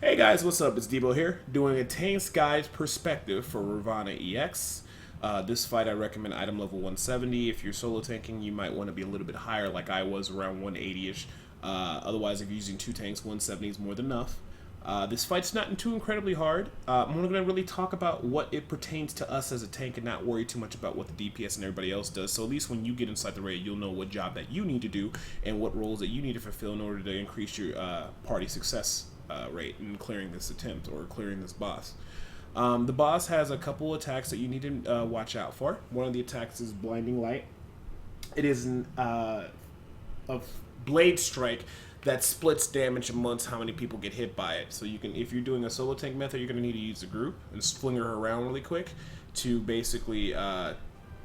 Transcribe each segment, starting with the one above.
Hey guys, what's up? It's Debo here, doing a Tanks Guide perspective for Ravana EX. This fight I recommend item level 170. If you're solo tanking, you might want to be a little bit higher like I was, around 180-ish. Otherwise, if you're using two tanks, 170 is more than enough. This fight's not too incredibly hard. I'm going to really talk about what it pertains to us as a tank and not worry too much about what the DPS and everybody else does. So at least when you get inside the raid, you'll know what job that you need to do and what roles that you need to fulfill in order to increase your party success rate in clearing this attempt or clearing this boss. The boss has a couple attacks that you need to watch out for. One of the attacks is Blinding Light. It is a blade strike that splits damage amongst how many people get hit by it. So you can, if you're doing a solo tank method, you're going to need to use the group and fling her around really quick to basically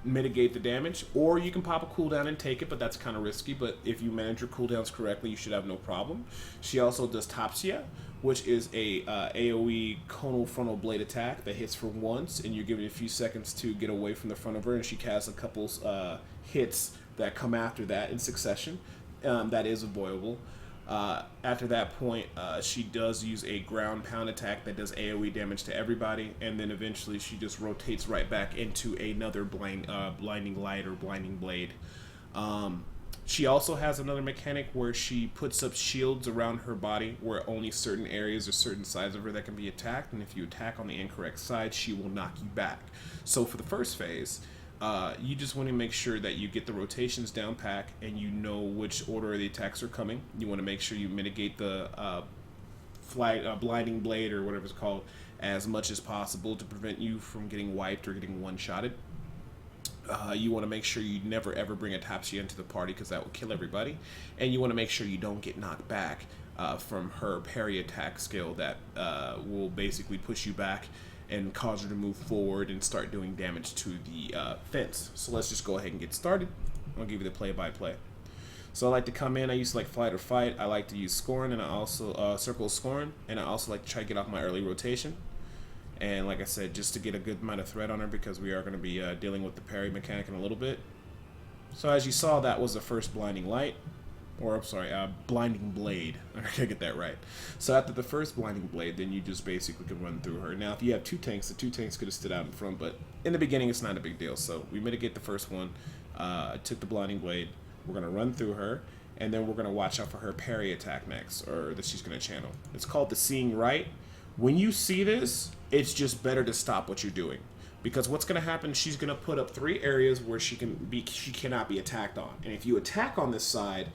mitigate the damage. Or you can pop a cooldown and take it, but that's kind of risky. But if you manage your cooldowns correctly, you should have no problem. She also does Tapsia, which is a AoE conal frontal blade attack that hits for once, and you're given a few seconds to get away from the front of her, and she casts a couple hits that come after that in succession. That is avoidable. After that point, she does use a ground pound attack that does AoE damage to everybody, and then eventually she just rotates right back into another blinding light or blinding blade. She also has another mechanic where she puts up shields around her body where only certain areas or certain sides of her that can be attacked, and if you attack on the incorrect side, she will knock you back. So for the first phase, you just want to make sure that you get the rotations down pack and you know which order the attacks are coming. You want to make sure you mitigate the blinding blade or whatever it's called as much as possible to prevent you from getting wiped or getting one-shotted. You want to make sure you never ever bring a Tapsia into the party because that will kill everybody. And you want to make sure you don't get knocked back from her parry attack skill that will basically push you back and cause her to move forward and start doing damage to the fence. So let's just go ahead and get started. I'll give you the play-by-play. So I like to come in, I use like flight or fight, I like to use scoring, and I also circle scoring, and I also like to try to get off my early rotation. And like I said, just to get a good amount of threat on her because we are going to be dealing with the parry mechanic in a little bit. So as you saw, that was the first blinding light. Or, I'm sorry, blinding blade. I gotta get that right. So after the first blinding blade, then you just basically can run through her. Now, if you have two tanks, the two tanks could have stood out in front, but in the beginning, it's not a big deal. So we mitigate the first one. Took the blinding blade. We're gonna run through her, and then we're gonna watch out for her parry attack next, or that she's gonna channel. It's called the Seeing Right. When you see this, it's just better to stop what you're doing. Because what's going to happen, she's going to put up 3 areas where she cannot be attacked on. And if you attack on this side,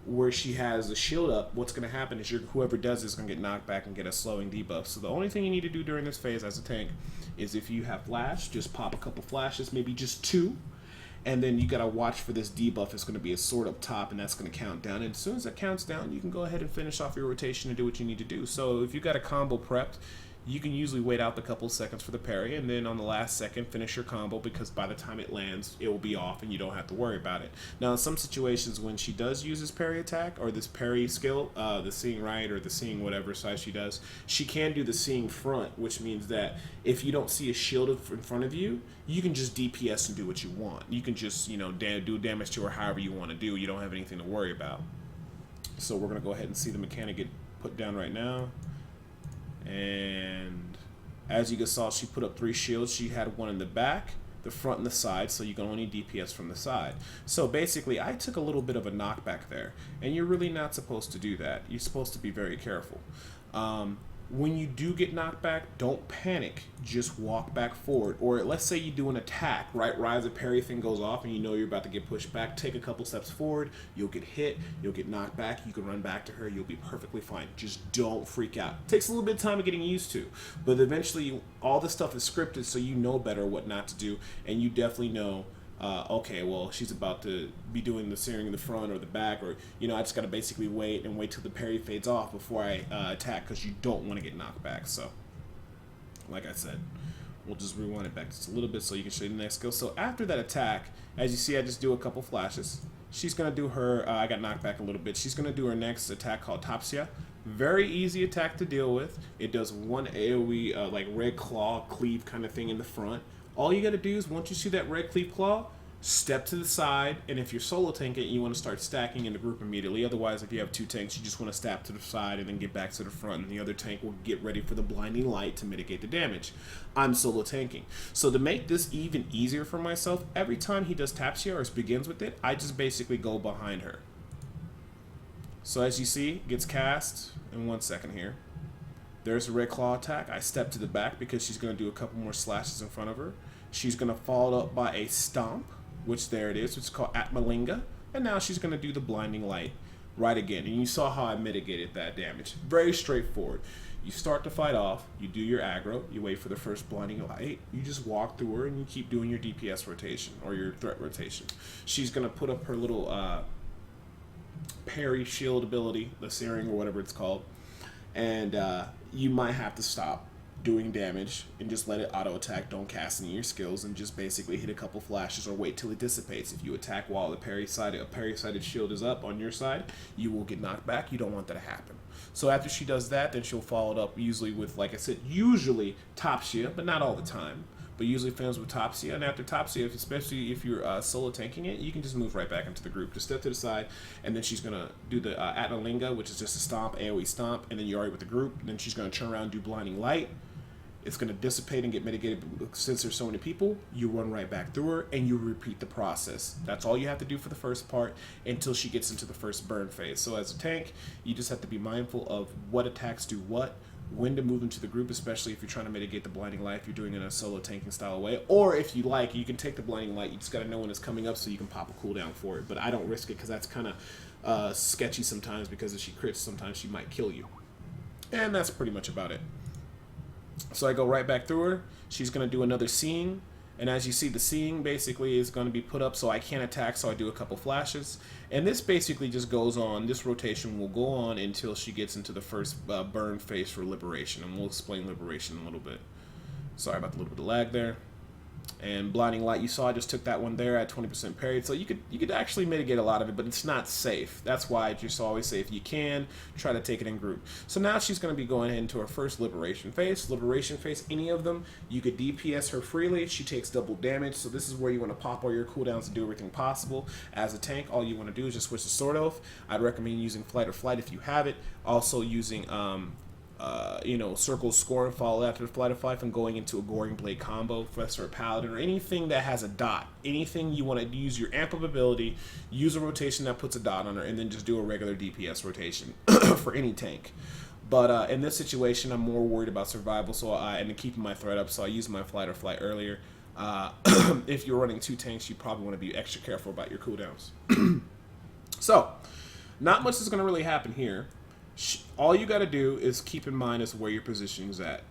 where she has a shield up, what's going to happen is whoever does this is going to get knocked back and get a slowing debuff. So the only thing you need to do during this phase as a tank is if you have flash, just pop a couple flashes, maybe just 2. And then you got to watch for this debuff. It's going to be a sword up top, and that's going to count down. And as soon as it counts down, you can go ahead and finish off your rotation and do what you need to do. So if you got a combo prepped, you can usually wait out the couple seconds for the parry, and then on the last second finish your combo, because by the time it lands it will be off and you don't have to worry about it. Now in some situations when she does use this parry attack or this parry skill, the Seeing Right or the Seeing whatever size she does, she can do the Seeing Front, which means that if you don't see a shield in front of you, you can just DPS and do what you want. You can just, you know, do damage to her however you want to do. You don't have anything to worry about. So we're going to go ahead and see the mechanic get put down right now. And as you guys saw, she put up 3 shields. She had one in the back, the front, and the side, so you can only DPS from the side. So basically, I took a little bit of a knockback there, and you're really not supposed to do that. You're supposed to be very careful. When you do get knocked back, don't panic. Just walk back forward. Or let's say you do an attack, right? Rise the parry thing goes off and you know you're about to get pushed back. Take a couple steps forward. You'll get hit. You'll get knocked back. You can run back to her. You'll be perfectly fine. Just don't freak out. It takes a little bit of time of getting used to. But eventually, all this stuff is scripted so you know better what not to do. And you definitely know, okay, well, she's about to be doing the searing in the front or the back, or, you know, I just got to basically wait till the parry fades off before I attack, because you don't want to get knocked back. So, like I said, we'll just rewind it back just a little bit so you can show you the next skill. So after that attack, as you see, I just do a couple flashes. She's going to do her, I got knocked back a little bit, she's going to do her next attack called Tapsia. Very easy attack to deal with. It does one AoE, like red claw, cleave kind of thing in the front. All you got to do is once you see that red cleave claw, step to the side, and if you're solo tanking, you want to start stacking in the group immediately. Otherwise, if you have two tanks, you just want to step to the side and then get back to the front, and the other tank will get ready for the blinding light to mitigate the damage. I'm solo tanking. So to make this even easier for myself, every time he does Tapsia or begins with it, I just basically go behind her. So as you see, gets cast in 1 second here. There's a red claw attack. I step to the back because she's going to do a couple more slashes in front of her. She's going to follow up by a stomp, which there it is, which is called Atmalinga. And now she's going to do the blinding light right again. And you saw how I mitigated that damage. Very straightforward. You start the fight off, you do your aggro, you wait for the first blinding light, you just walk through her and you keep doing your DPS rotation or your threat rotation. She's going to put up her little parry shield ability, the searing or whatever it's called. And you might have to stop doing damage and just let it auto attack. Don't cast any of your skills and just basically hit a couple flashes or wait till it dissipates. If you attack while a parry-sided shield is up on your side, you will get knocked back. You don't want that to happen. So after she does that, then she'll follow it up usually with, like I said, usually Tapsia, but not all the time. But usually fans with Tapsia, and after Tapsia, especially if you're solo tanking it, you can just move right back into the group. Just step to the side, and then she's going to do the Atmalinga, which is just a stomp, AoE stomp, and then you're already with the group. And then she's going to turn around and do Blinding Light. It's going to dissipate and get mitigated. Since there's so many people, you run right back through her, and you repeat the process. That's all you have to do for the first part until she gets into the first burn phase. So as a tank, you just have to be mindful of what attacks do what, when to move into the group, especially if you're trying to mitigate the blinding light, if you're doing it in a solo tanking style way. Or if you like, you can take the blinding light, you just got to know when it's coming up so you can pop a cooldown for it. But I don't risk it because that's kind of sketchy sometimes, because if she crits, sometimes she might kill you. And that's pretty much about it. So I go right back through her. She's going to do another seeing. And as you see, the seeing basically is going to be put up so I can't attack, so I do a couple flashes. And this basically just goes on. This rotation will go on until she gets into the first burn phase for Liberation. And we'll explain Liberation in a little bit. Sorry about the little bit of lag there. And Blinding Light, you saw I just took that one there at 20% parried. So you could actually mitigate a lot of it, but it's not safe. That's why I just always say if you can, try to take it in group. So now she's going to be going into her first Liberation phase. Liberation phase, any of them, you could DPS her freely. She takes double damage. So this is where you want to pop all your cooldowns and do everything possible. As a tank, all you want to do is just switch to Sword Oath. I'd recommend using Flight or Flight if you have it. Also using Circle Score and follow after the Flight of Life and going into a Goring Blade combo, Professor or Paladin, or anything that has a dot. Anything you want to use your amp up ability, use a rotation that puts a dot on her, and then just do a regular DPS rotation for any tank. But in this situation, I'm more worried about survival, and keeping my threat up, so I use my Flight or Flight earlier. If you're running two tanks, you probably want to be extra careful about your cooldowns. So, not much is going to really happen here. All you got to do is keep in mind is where your positioning is at.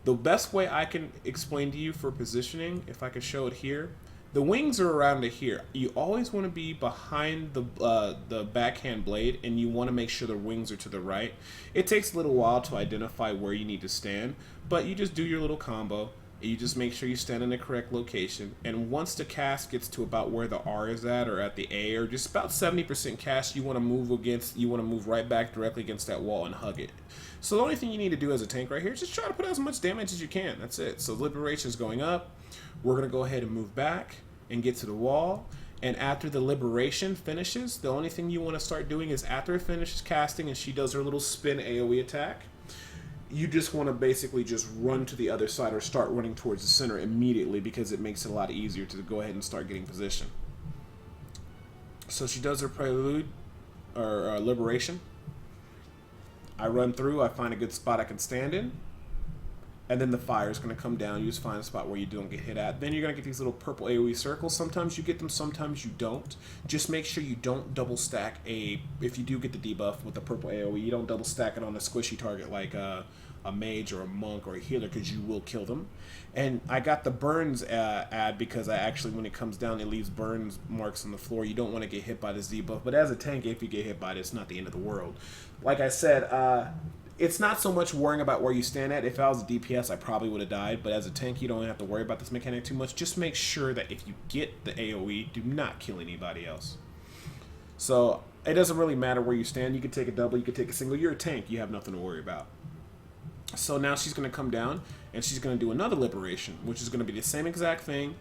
The best way I can explain to you for positioning, if I could show it here, the wings are around to here. You always want to be behind the backhand blade, and you want to make sure the wings are to the right. It takes a little while to identify where you need to stand, but you just do your little combo. You just make sure you stand in the correct location, and once the cast gets to about where the R is at, or at the A, or just about 70% cast, you want to move right back directly against that wall and hug it. So the only thing you need to do as a tank right here is just try to put out as much damage as you can. That's it. So Liberation is going up. We're going to go ahead and move back and get to the wall. And after the Liberation finishes, the only thing you want to start doing is after it finishes casting and she does her little spin AoE attack, you just want to basically just run to the other side or start running towards the center immediately, because it makes it a lot easier to go ahead and start getting position. So she does her prelude, or Liberation. I run through, I find a good spot I can stand in, and then the fire is going to come down. You just find a spot where you don't get hit at. Then you're going to get these little purple AoE circles. Sometimes you get them, sometimes you don't. Just make sure you don't double stack if you do get the debuff with the purple AoE, you don't double stack it on a squishy target like a mage or a monk or a healer, because you will kill them. And I got the burns ad because I actually, when it comes down, it leaves burns marks on the floor. You don't want to get hit by this debuff, but as a tank, if you get hit by it, it's not the end of the world. Like I said, it's not so much worrying about where you stand at. If I was a DPS, I probably would have died. But as a tank, you don't have to worry about this mechanic too much. Just make sure that if you get the AoE, do not kill anybody else. So it doesn't really matter where you stand. You can take a double, you can take a single. You're a tank. You have nothing to worry about. So now she's going to come down, and she's going to do another Liberation, which is going to be the same exact thing,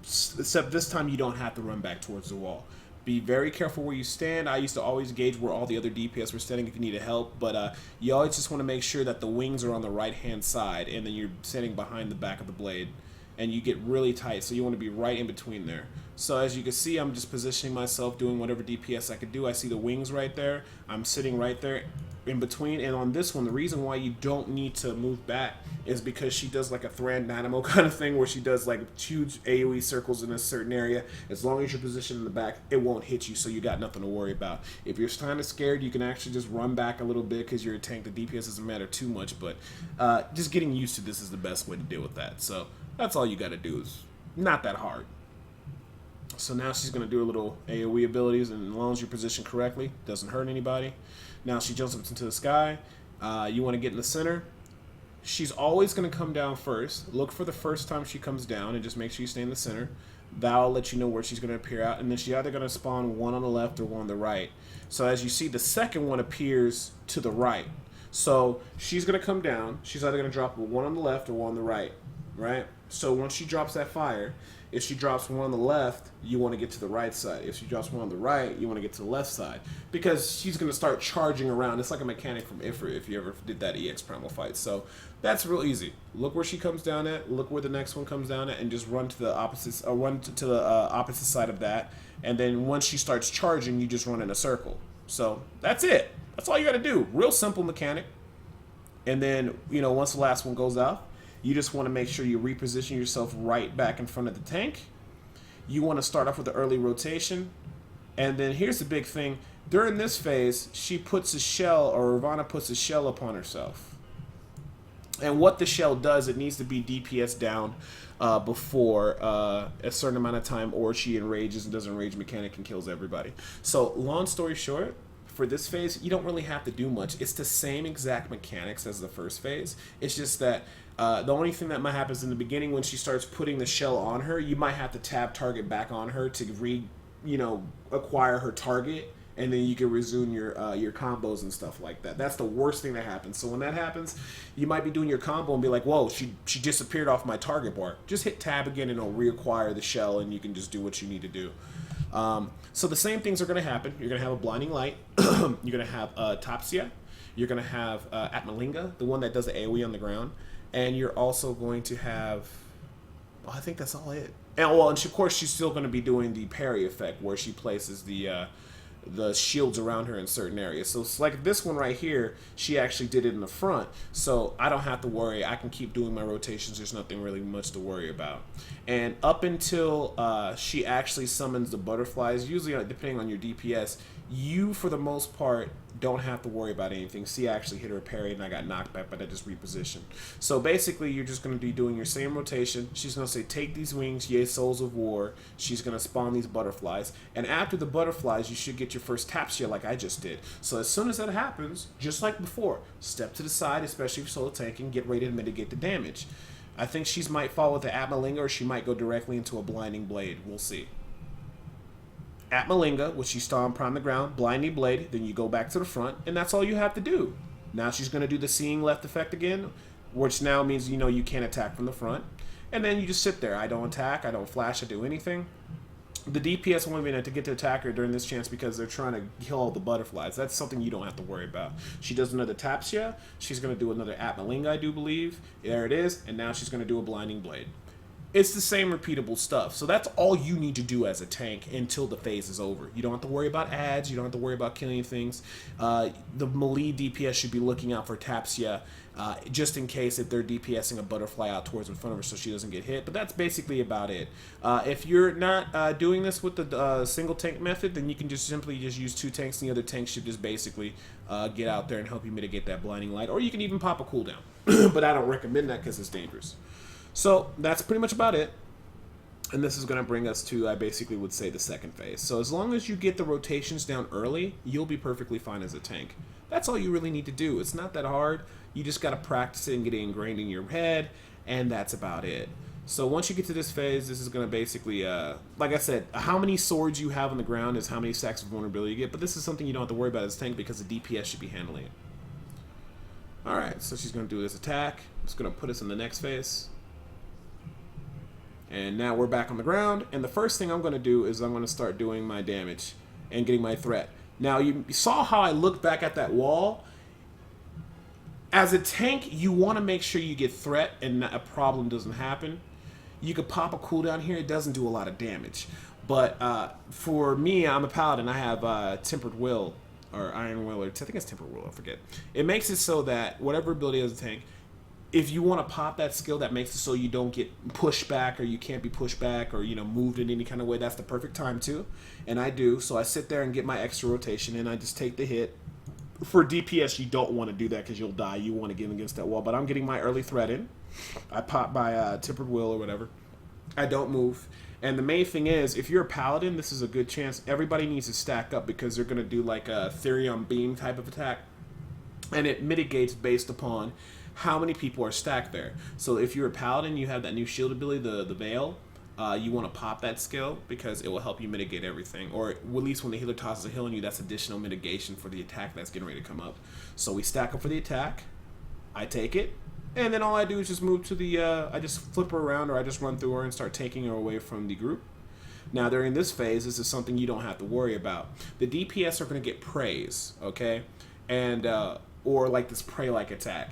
except this time you don't have to run back towards the wall. Be very careful where you stand. I used to always gauge where all the other DPS were standing if you needed help, but you always just want to make sure that the wings are on the right-hand side, and then you're standing behind the back of the blade, and you get really tight, so you want to be right in between there. So as you can see, I'm just positioning myself, doing whatever DPS I could do. I see the wings right there. I'm sitting right there in between, and on this one, the reason why you don't need to move back is because she does like a Thran Dynamo kind of thing where she does like huge AoE circles in a certain area. As long as you're positioned in the back, it won't hit you, so you got nothing to worry about. If you're kind of scared, you can actually just run back a little bit because you're a tank. The DPS doesn't matter too much, but just getting used to this is the best way to deal with that. So that's all you got to do. Is not that hard. So now she's going to do a little AoE abilities, and as long as you're positioned correctly, doesn't hurt anybody. Now she jumps up into the sky. You want to get in the center. She's always going to come down first. Look for the first time she comes down and just make sure you stay in the center. That'll let you know where she's going to appear out. And then she's either going to spawn one on the left or one on the right. So as you see, the second one appears to the right. So she's going to come down. She's either going to drop one on the left or one on the right. Right? So once she drops that fire, if she drops one on the left, you want to get to the right side. If she drops one on the right, you want to get to the left side. Because she's going to start charging around. It's like a mechanic from Ifrit if you ever did that EX Primal fight. So that's real easy. Look where she comes down at. Look where the next one comes down at, and just run to the opposite, opposite side of that. And then once she starts charging, you just run in a circle. So that's it. That's all you got to do. Real simple mechanic. And then, you know, once the last one goes out, you just want to make sure you reposition yourself right back in front of the tank. You want to start off with the early rotation. And then here's the big thing. During this phase, she puts a shell, or Ravana puts a shell upon herself. And what the shell does, it needs to be DPS down before a certain amount of time, or she enrages and does an enrage mechanic and kills everybody. So long story short, for this phase, you don't really have to do much. It's the same exact mechanics as the first phase. It's just that the only thing that might happen is in the beginning when she starts putting the shell on her, you might have to tab target back on her to acquire her target, and then you can resume your combos and stuff like that. That's the worst thing that happens. So when that happens, you might be doing your combo and be like, whoa, she disappeared off my target bar. Just hit tab again and it'll reacquire the shell, and you can just do what you need to do. So the same things are going to happen. You're going to have a blinding light. You're going to have Tapsia. You're going to have Atmalinga, the one that does the AoE on the ground. And you're also going to have, well, I think that's all it. And well, and of course she's still going to be doing the parry effect where she places the shields around her in certain areas. So it's like this one right here, she actually did it in the front, so I don't have to worry. I can keep doing my rotations. There's nothing really much to worry about. And up until she actually summons the butterflies, usually depending on your DPS, you for the most part don't have to worry about anything. See, I actually hit her parry and I got knocked back, but I just repositioned. So basically, you're just going to be doing your same rotation. She's going to say, take these wings, yea, souls of war. She's going to spawn these butterflies. And after the butterflies, you should get your first Tapsia like I just did. So as soon as that happens, just like before, step to the side, especially if solo tanking, get ready to mitigate the damage. I think she might fall with the Atmalinga, or she might go directly into a blinding blade. We'll see. Atmalinga, which she stomp prime the ground, blinding blade, then you go back to the front, and that's all you have to do. Now she's going to do the seeing left effect again, which now means you can't attack from the front. And then you just sit there. I don't attack, I don't flash, I do anything. The DPS won't even have to get to attack her during this chance because they're trying to kill all the butterflies. That's something you don't have to worry about. She does another Tapsia. She's going to do another Atmalinga, I do believe. There it is. And now she's going to do a blinding blade. It's the same repeatable stuff. So that's all you need to do as a tank until the phase is over. You don't have to worry about ads. You don't have to worry about killing things. The melee DPS should be looking out for Tapsia just in case if they're DPSing a butterfly out towards in front of her so she doesn't get hit. But that's basically about it. If you're not doing this with the single tank method, then you can just simply use two tanks, and the other tank should just basically get out there and help you mitigate that blinding light. Or you can even pop a cooldown. But I don't recommend that because it's dangerous. So that's pretty much about it. And this is going to bring us to, I basically would say, the second phase. So as long as you get the rotations down early, you'll be perfectly fine as a tank. That's all you really need to do. It's not that hard. You just got to practice it and get it ingrained in your head, and that's about it. So once you get to this phase, this is going to basically, like I said, how many swords you have on the ground is how many stacks of vulnerability you get, but this is something you don't have to worry about as a tank because the DPS should be handling it. Alright, so she's going to do this attack. It's going to put us in the next phase. And now we're back on the ground, and the first thing I'm going to do is I'm going to start doing my damage and getting my threat. Now, you saw how I looked back at that wall. As a tank, you want to make sure you get threat and a problem doesn't happen. You could pop a cooldown here. It doesn't do a lot of damage. But for me, I'm a paladin. I have Tempered Will, or Iron Will, or I think it's Tempered Will, I forget. It makes it so that whatever ability as a tank, if you want to pop that skill that makes it so you don't get pushed back or you can't be pushed back or, you know, moved in any kind of way, that's the perfect time to. And I do. So I sit there and get my extra rotation and I just take the hit. For DPS, you don't want to do that because you'll die. You want to get against that wall. But I'm getting my early threat in. I pop my Tempered Will or whatever. I don't move. And the main thing is, if you're a paladin, this is a good chance. Everybody needs to stack up because they're going to do like a Therion Beam type of attack. And it mitigates based upon how many people are stacked there. So if you're a paladin, you have that new shield ability, the Veil. You want to pop that skill because it will help you mitigate everything. Or at least when the healer tosses a heal on you, that's additional mitigation for the attack that's getting ready to come up. So we stack up for the attack. I take it. And then all I do is just move to the, I just flip her around or I just run through her and start taking her away from the group. Now during this phase, this is something you don't have to worry about. The DPS are going to get praise, okay? And, or like this prey-like attack.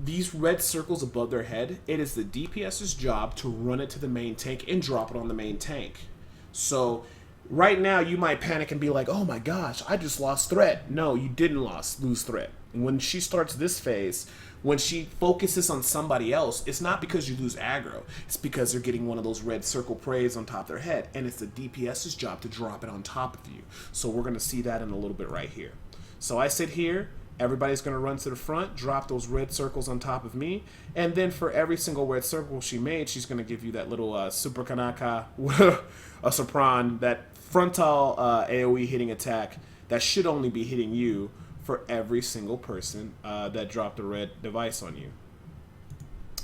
These red circles above their head, it is the DPS's job to run it to the main tank and drop it on the main tank. So right now you might panic and be like, oh my gosh, I just lost threat. No, you didn't lose threat. When she starts this phase, when she focuses on somebody else, it's not because you lose aggro. It's because they're getting one of those red circle praise on top of their head. And it's the DPS's job to drop it on top of you. So we're going to see that in a little bit right here. So I sit here. Everybody's going to run to the front, drop those red circles on top of me, and then for every single red circle she made, she's going to give you that little Super Kanaka, a Sopran, that frontal AoE hitting attack that should only be hitting you for every single person that dropped a red device on you.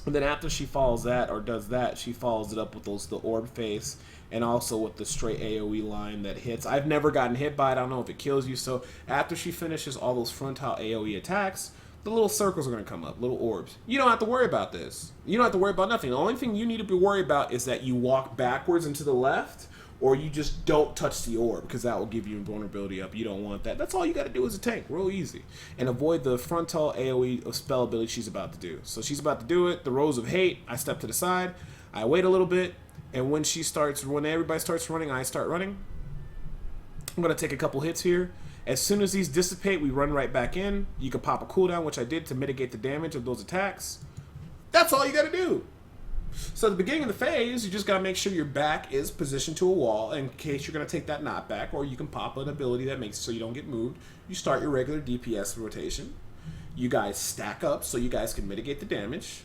And then after she follows that, or does that, she follows it up with the orb face, and also with the straight AoE line that hits. I've never gotten hit by it. I don't know if it kills you. So after she finishes all those frontal AoE attacks, the little circles are going to come up, little orbs. You don't have to worry about this. You don't have to worry about nothing. The only thing you need to be worried about is that you walk backwards and to the left, or you just don't touch the orb, because that will give you invulnerability up. You don't want that. That's all you got to do as a tank. Real easy. And avoid the frontal AoE spell ability she's about to do. So she's about to do it. The Rose of Hate. I step to the side. I wait a little bit. And when everybody starts running, I start running. I'm going to take a couple hits here. As soon as these dissipate, we run right back in. You can pop a cooldown, which I did to mitigate the damage of those attacks. That's all you got to do. So at the beginning of the phase, you just got to make sure your back is positioned to a wall in case you're going to take that knockback, or you can pop an ability that makes it so you don't get moved. You start your regular DPS rotation. You guys stack up so you guys can mitigate the damage.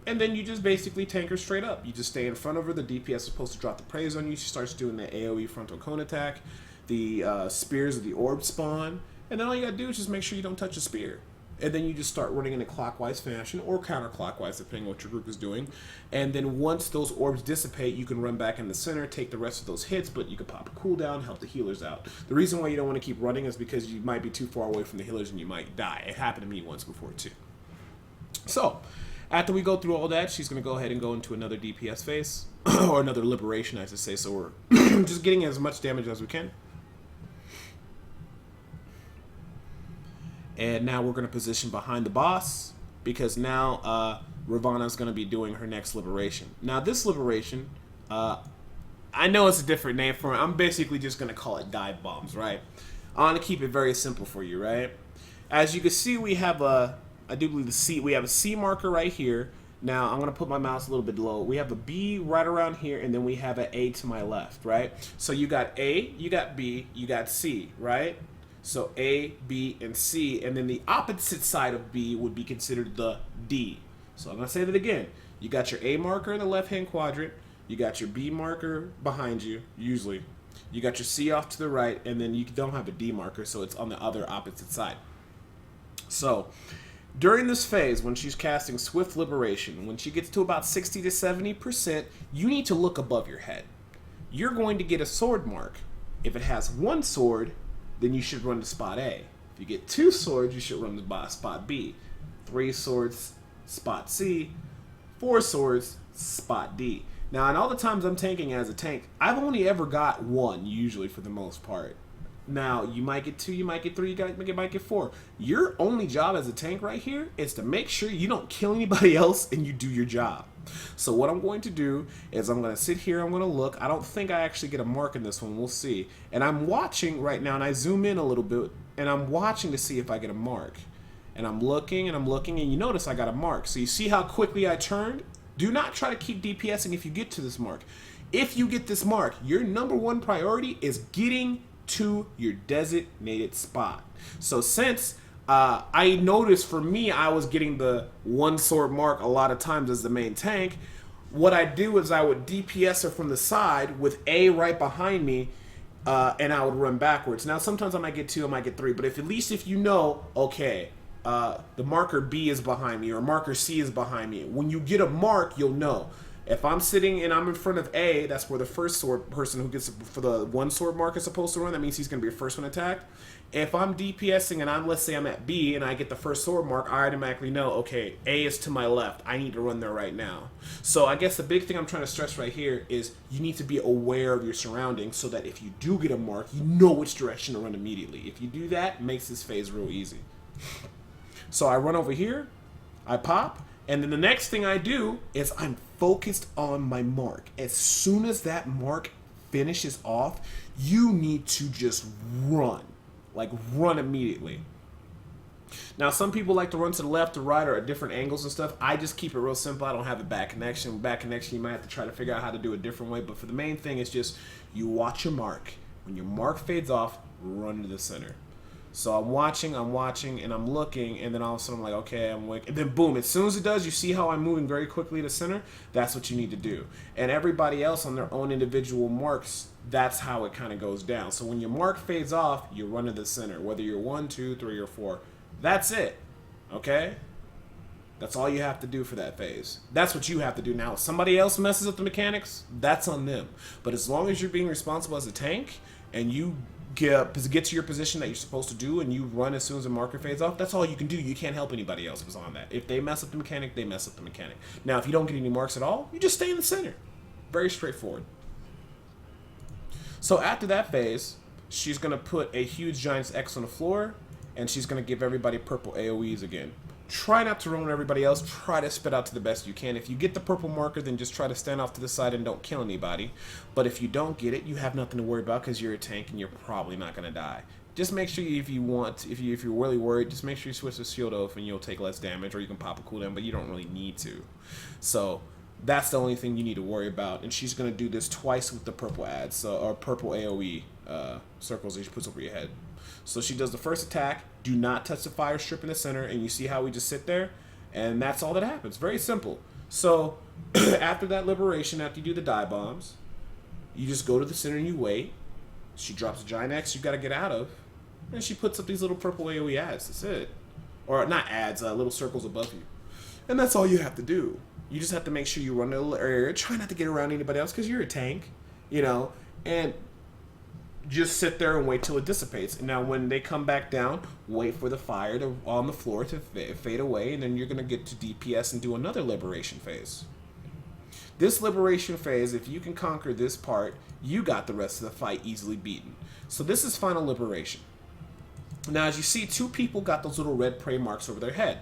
And then you just basically tank her straight up. You just stay in front of her. The DPS is supposed to drop the praise on you. She starts doing the AoE frontal cone attack. The spears of the orb spawn. And then all you gotta do is just make sure you don't touch a spear. And then you just start running in a clockwise fashion or counterclockwise, depending on what your group is doing. And then once those orbs dissipate, you can run back in the center, take the rest of those hits, but you can pop a cooldown, help the healers out. The reason why you don't want to keep running is because you might be too far away from the healers and you might die. It happened to me once before too. So after we go through all that, she's going to go ahead and go into another DPS phase, or another liberation, I should say. So we're just getting as much damage as we can. And now we're going to position behind the boss, because now Ravana is going to be doing her next liberation. Now this liberation, I know it's a different name for it. I'm basically just going to call it dive bombs, right? I want to keep it very simple for you, right? As you can see, we have I do believe we have a C marker right here. Now I'm gonna put my mouse a little bit low. We have a B right around here, and then we have an A to my left, right? So you got A, you got B, you got C, right? So A, B, and C, and then the opposite side of B would be considered the D. So I'm gonna say that again. You got your A marker in the left-hand quadrant, you got your B marker behind you, usually. You got your C off to the right, and then you don't have a D marker, so it's on the other opposite side. So during this phase, when she's casting Swift Liberation, when she gets to about 60 to 70%, you need to look above your head. You're going to get a sword mark. If it has one sword, then you should run to spot A. If you get two swords, you should run to spot B. 3 swords, spot C. 4 swords, spot D. Now, in all the times I'm tanking as a tank, I've only ever got one, usually, for the most part. Now, you might get 2, you might get 3, you might get 4. Your only job as a tank right here is to make sure you don't kill anybody else and you do your job. So what I'm going to do is I'm going to sit here, I'm going to look. I don't think I actually get a mark in this one. We'll see. And I'm watching right now, and I zoom in a little bit, and I'm watching to see if I get a mark. And I'm looking, and you notice I got a mark. So you see how quickly I turned? Do not try to keep DPSing if you get to this mark. If you get this mark, your number one priority is getting to your designated spot. So since I noticed for me, I was getting the 1 sword mark a lot of times as the main tank, what I do is I would DPS her from the side with A right behind me, and I would run backwards. Now, sometimes I might get 2, I might get 3, but at least if you know, okay, the marker B is behind me or marker C is behind me, when you get a mark, you'll know. If I'm sitting and I'm in front of A, that's where the first sword person who gets for the 1 sword mark is supposed to run. That means he's going to be the first one attacked. If I'm DPSing and let's say I'm at B and I get the first sword mark, I automatically know, okay, A is to my left. I need to run there right now. So I guess the big thing I'm trying to stress right here is you need to be aware of your surroundings so that if you do get a mark, you know which direction to run immediately. If you do that, it makes this phase real easy. So I run over here, I pop, and then the next thing I do is I'm focused on my mark. As soon as that mark finishes off, you need to just run. Like, run immediately. Now, some people like to run to the left or right or at different angles and stuff. I just keep it real simple. I don't have a back connection. Back connection, you might have to try to figure out how to do it a different way. But for the main thing, it's just you watch your mark. When your mark fades off, run to the center. So I'm watching, and I'm looking, and then all of a sudden I'm like, okay, I'm awake. And then boom, as soon as it does, you see how I'm moving very quickly to center? That's what you need to do. And everybody else on their own individual marks, that's how it kind of goes down. So when your mark fades off, you run to the center, whether you're 1, 2, 3, or 4. That's it, okay? That's all you have to do for that phase. That's what you have to do. Now, if somebody else messes up the mechanics, that's on them. But as long as you're being responsible as a tank, and you get to your position that you're supposed to do and you run as soon as the marker fades off, that's all you can do. You can't help anybody else who's on that. If they mess up the mechanic, they mess up the mechanic. Now, if you don't get any marks at all, you just stay in the center. Very straightforward. So after that phase, she's going to put a huge giant's X on the floor, and she's going to give everybody purple AoEs again. Try not to ruin everybody else. Try to spit out to the best you can. If you get the purple marker, then just try to stand off to the side and don't kill anybody. But if you don't get it, you have nothing to worry about because you're a tank and you're probably not going to die. Just make sure if you're really worried, just make sure you switch the shield off and you'll take less damage, or you can pop a cooldown, but you don't really need to. So that's the only thing you need to worry about. And she's going to do this twice with the purple ads, or purple AoE circles that she puts over your head. So she does the first attack, do not touch the fire strip in the center, and you see how we just sit there? And that's all that happens. Very simple. So after that liberation, after you do the die bombs, you just go to the center and you wait. She drops a giant X you got to get out of, and she puts up these little purple AoE ads. That's it. Or not ads, little circles above you. And that's all you have to do. You just have to make sure you run a little area. Try not to get around anybody else because you're a tank, and just sit there and wait till it dissipates. And now when they come back down, wait for the fire on the floor to fade away, and then you're going to get to DPS and do another liberation phase. This liberation phase, if you can conquer this part, you got the rest of the fight easily beaten. So this is final liberation. Now as you see, 2 people got those little red prey marks over their head.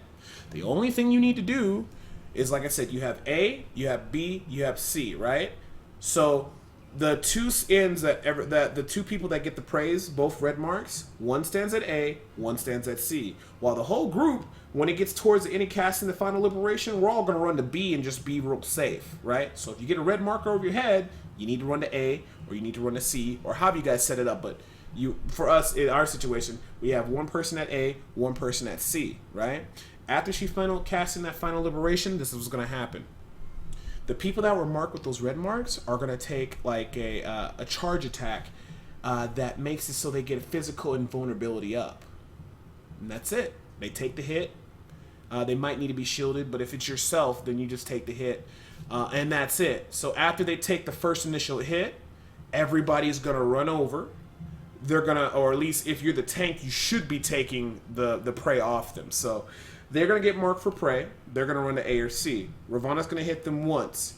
The only thing you need to do is, like I said, you have A, you have B, you have C, right? So the 2 ends the 2 people that get the praise, both red marks, one stands at A, one stands at C. While the whole group, when it gets towards the end of casting the final liberation, we're all going to run to B and just be real safe, right? So if you get a red marker over your head, you need to run to A, or you need to run to C, or however you guys set it up. But for us, in our situation, we have one person at A, one person at C, right? After she casting that final liberation, this is what's going to happen. The people that were marked with those red marks are going to take like a charge attack that makes it so they get physical invulnerability up. And that's it. They take the hit. They might need to be shielded, but if it's yourself, then you just take the hit. And that's it. So after they take the first initial hit, everybody's going to run over. They're going to, or at least if you're the tank, you should be taking the prey off them. So they're going to get marked for prey. They're going to run to A or C. Ravana's going to hit them once.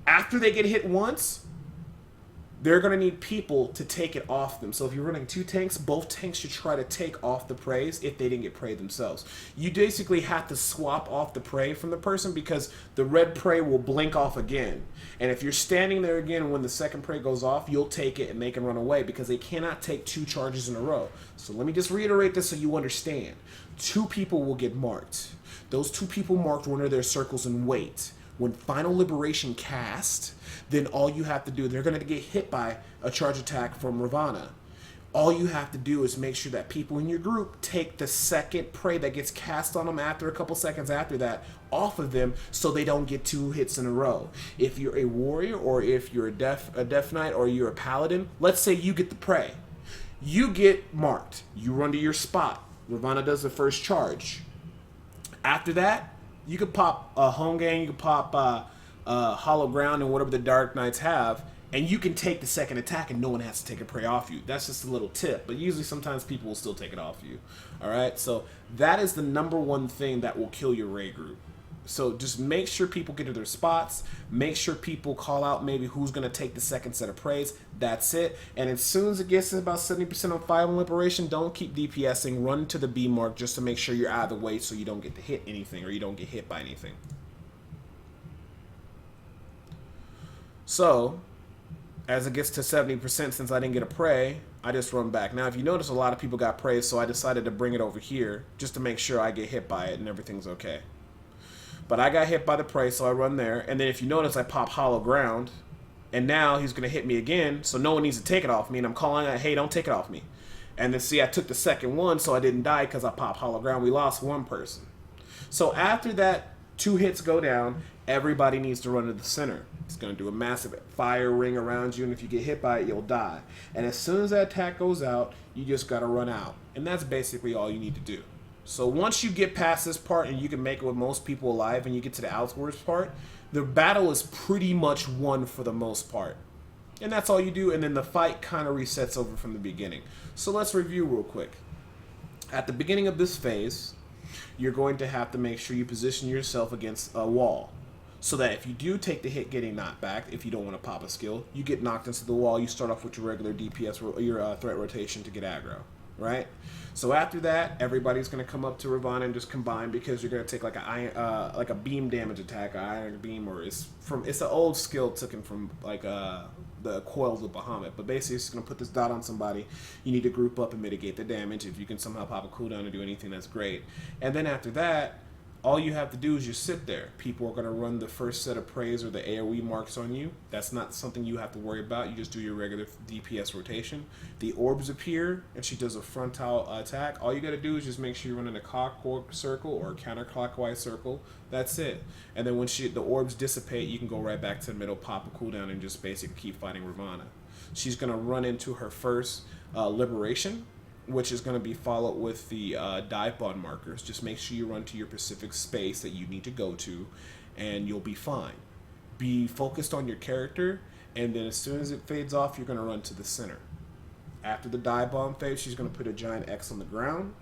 After they get hit once, they're going to need people to take it off them. So if you're running 2 tanks, both tanks should try to take off the praise if they didn't get prey themselves. You basically have to swap off the prey from the person because the red prey will blink off again. And if you're standing there again when the second prey goes off, you'll take it and they can run away because they cannot take 2 charges in a row. So let me just reiterate this so you understand. 2 people will get marked. Those 2 people marked will enter their circles and wait. When Final Liberation cast, then all you have to do, they're going to get hit by a charge attack from Ravana. All you have to do is make sure that people in your group take the second prey that gets cast on them after a couple seconds after that off of them so they don't get 2 hits in a row. If you're a warrior or if you're a death knight or you're a paladin, let's say you get the prey. You get marked. You run to your spot. Ravana does the first charge. After that, you could pop a home game, you could pop hollow ground and whatever the Dark Knights have, and you can take the second attack and no one has to take a prey off you. That's just a little tip, but usually sometimes people will still take it off you. Alright, so that is the #1 thing that will kill your raid group. So just make sure people get to their spots, make sure people call out maybe who's going to take the second set of praise. That's it. And as soon as it gets to about 70% on Final Liberation, don't keep DPSing, run to the B mark just to make sure you're out of the way so you don't get to hit anything or you don't get hit by anything. So, as it gets to 70%, since I didn't get a prey, I just run back. Now, if you notice, a lot of people got praise, so I decided to bring it over here just to make sure I get hit by it and everything's okay. But I got hit by the prey, so I run there. And then if you notice, I pop hollow ground. And now he's going to hit me again, so no one needs to take it off me. And I'm calling out, hey, don't take it off me. And then see, I took the second one, so I didn't die because I popped hollow ground. We lost 1 person. So after that 2 hits go down, everybody needs to run to the center. It's going to do a massive fire ring around you, and if you get hit by it, you'll die. And as soon as that attack goes out, you just got to run out. And that's basically all you need to do. So once you get past this part and you can make it with most people alive and you get to the outwards part, the battle is pretty much won for the most part. And that's all you do, and then the fight kind of resets over from the beginning. So let's review real quick. At the beginning of this phase, you're going to have to make sure you position yourself against a wall. So that if you do take the hit getting knocked back, if you don't want to pop a skill, you get knocked into the wall, you start off with your regular DPS, your threat rotation to get aggro. Right? So after that, everybody's going to come up to Ravana and just combine because you're going to take like a beam damage attack, an iron beam, or it's an old skill taken from like the coils of Bahamut. But basically, it's going to put this dot on somebody. You need to group up and mitigate the damage. If you can somehow pop a cooldown or do anything, that's great. And then after that, all you have to do is just sit there. People are going to run the first set of praise or the AoE marks on you. That's not something you have to worry about. You just do your regular DPS rotation. The orbs appear, and she does a frontal attack. All you got to do is just make sure you run in a clockwork circle or a counterclockwise circle. That's it. And then when the orbs dissipate, you can go right back to the middle, pop a cooldown, and just basically keep fighting Ravana. She's going to run into her first liberation, which is going to be followed with the dive bond markers. Just make sure you run to your specific space that you need to go to, and you'll be fine. Be focused on your character, and then as soon as it fades off, you're going to run to the center. After the dive bomb phase, she's going to put a giant X on the ground.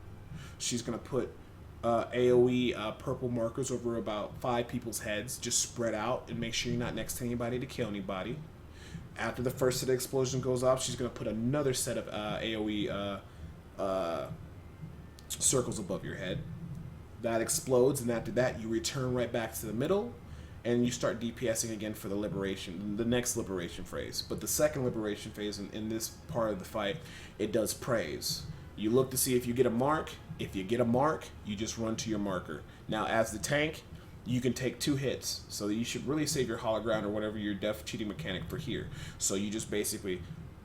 She's going to put AoE purple markers over about 5 people's heads, just spread out, and make sure you're not next to anybody to kill anybody. After the first set of explosion goes off, she's going to put another set of AoE circles above your head. That explodes, and after that you return right back to the middle and you start DPSing again for the next liberation phase. But the second liberation phase in this part of the fight, it does praise. You look to see if you get a mark. If you get a mark, you just run to your marker. Now as the tank, you can take 2 hits, so you should really save your hollow ground or whatever your death cheating mechanic for here. So you just basically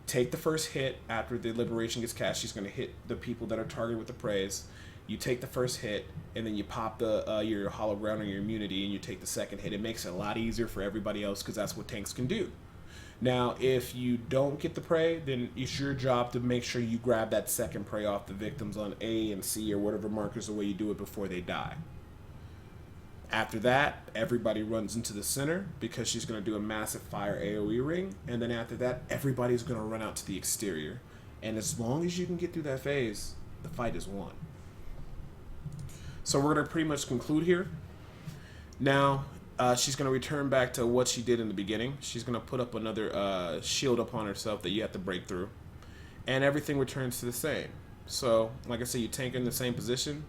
take the first hit. After the liberation gets cast, she's going to hit the people that are targeted with the praise. You take the first hit, and then you pop your hollow ground or your immunity, and you take the second hit. It makes it a lot easier for everybody else because that's what tanks can do. Now, if you don't get the prey, then it's your job to make sure you grab that second prey off the victims on A and C or whatever markers the way you do it before they die. After that, everybody runs into the center because she's going to do a massive fire AoE ring. And then after that, everybody's going to run out to the exterior. And as long as you can get through that phase, the fight is won. So we're going to pretty much conclude here. Now, she's going to return back to what she did in the beginning. She's going to put up another shield upon herself that you have to break through. And everything returns to the same. So, like I said, you tank in the same position.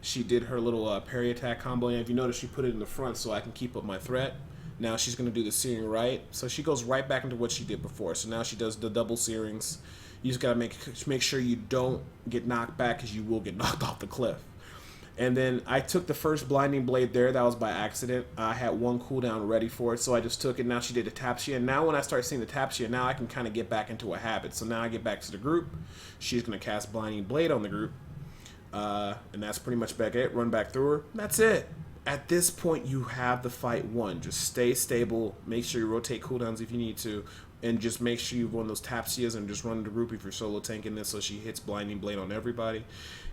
She did her little parry attack combo, and if you notice, she put it in the front so I can keep up my threat. Now she's going to do the searing right. So she goes right back into what she did before. So now she does the double searings. You just got to make sure you don't get knocked back, because you will get knocked off the cliff. And then I took the first blinding blade there. That was by accident. I had one cooldown ready for it, so I just took it. Now she did a Tapsia. And now when I start seeing the Tapsia, now I can kind of get back into a habit. So now I get back to the group. She's going to cast blinding blade on the group. And that's pretty much back it. Run back through her. That's it. At this point, you have the fight won. Just stay stable. Make sure you rotate cooldowns if you need to. And just make sure you run those Tapsias and just run the group if you're solo tanking this, so she hits blinding blade on everybody.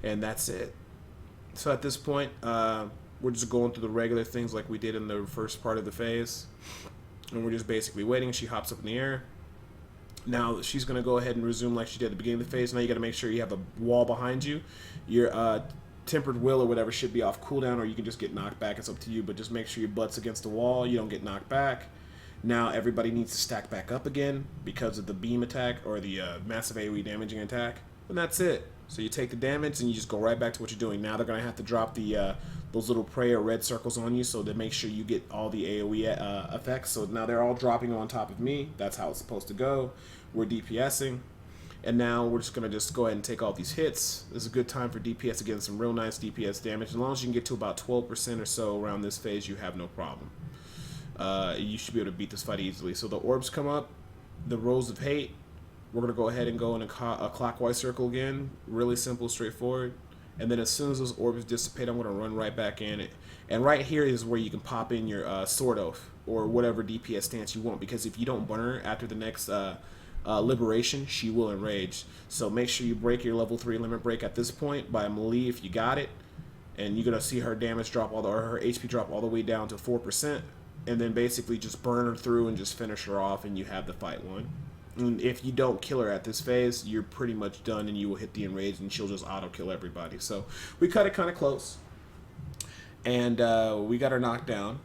And that's it. So at this point, we're just going through the regular things like we did in the first part of the phase. And we're just basically waiting. She hops up in the air. Now she's going to go ahead and resume like she did at the beginning of the phase. Now you got to make sure you have a wall behind you. Your tempered will or whatever should be off cooldown, or you can just get knocked back. It's up to you, but just make sure your butt's against the wall. You don't get knocked back. Now everybody needs to stack back up again because of the beam attack or the massive AoE damaging attack. And that's it. So you take the damage and you just go right back to what you're doing. Now they're going to have to drop the those little prayer red circles on you, so to make sure you get all the AoE effects. So now they're all dropping on top of me. That's how it's supposed to go. We're DPSing. And now we're just going to just go ahead and take all these hits. This is a good time for DPS to get some real nice DPS damage. As long as you can get to about 12% or so around this phase, you have no problem. You should be able to beat this fight easily. So the orbs come up, the Rose of Hate. We're going to go ahead and go in a clockwise circle again. Really simple, straightforward. And then as soon as those orbs dissipate, I'm going to run right back in it. And right here is where you can pop in your Sword Oath or whatever DPS stance you want. Because if you don't burn her after the next Liberation, she will enrage. So make sure you break your level 3 limit break at this point by melee if you got it. And you're going to see her damage drop, or her HP drop all the way down to 4%. And then basically just burn her through and just finish her off, and you have the fight won. And if you don't kill her at this phase, you're pretty much done, and you will hit the enrage, and she'll just auto-kill everybody. So we cut it kind of close, and we got her knocked down.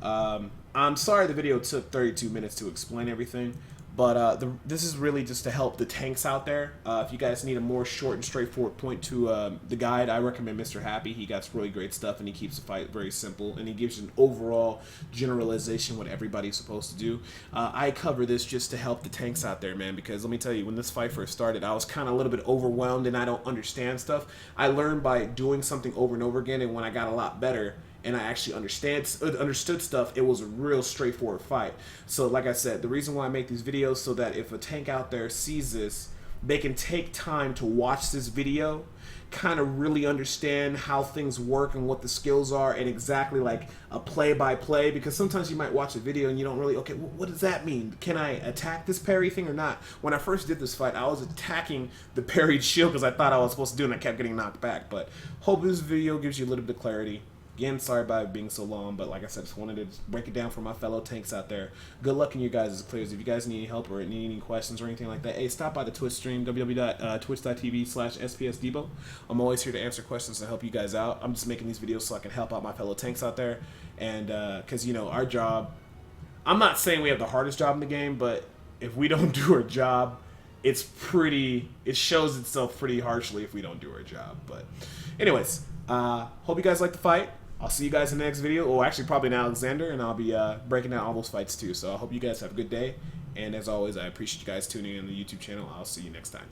I'm sorry the video took 32 minutes to explain everything, but this is really just to help the tanks out there. If you guys need a more short and straightforward point to the guide, I recommend Mr. Happy. He got really great stuff, and he keeps the fight very simple, and he gives you an overall generalization what everybody's supposed to do. I cover this just to help the tanks out there, man, because let me tell you, when this fight first started, I was kind of a little bit overwhelmed, and I don't understand stuff. I learned by doing something over and over again, and when I got a lot better, and I actually understood stuff, it was a real straightforward fight. So like I said, the reason why I make these videos so that if a tank out there sees this, they can take time to watch this video, kind of really understand how things work and what the skills are, and exactly like a play-by-play, because sometimes you might watch a video and you don't really, okay, what does that mean? Can I attack this parry thing or not? When I first did this fight, I was attacking the parried shield because I thought I was supposed to do it, and I kept getting knocked back. But hope this video gives you a little bit of clarity. Again, sorry about it being so long, but like I said, just wanted to break it down for my fellow tanks out there. Good luck in your guys' clears. If you guys need any help or need any questions or anything like that, hey, stop by the Twitch stream, www.twitch.tv/SPSDebo. I'm always here to answer questions and help you guys out. I'm just making these videos so I can help out my fellow tanks out there. And because, you know, our job, I'm not saying we have the hardest job in the game, but if we don't do our job, it shows itself pretty harshly if we don't do our job. But anyways, hope you guys like the fight. I'll see you guys in the next video. Well, actually, probably in Alexander, and I'll be breaking down all those fights too. So I hope you guys have a good day. And as always, I appreciate you guys tuning in on the YouTube channel. I'll see you next time.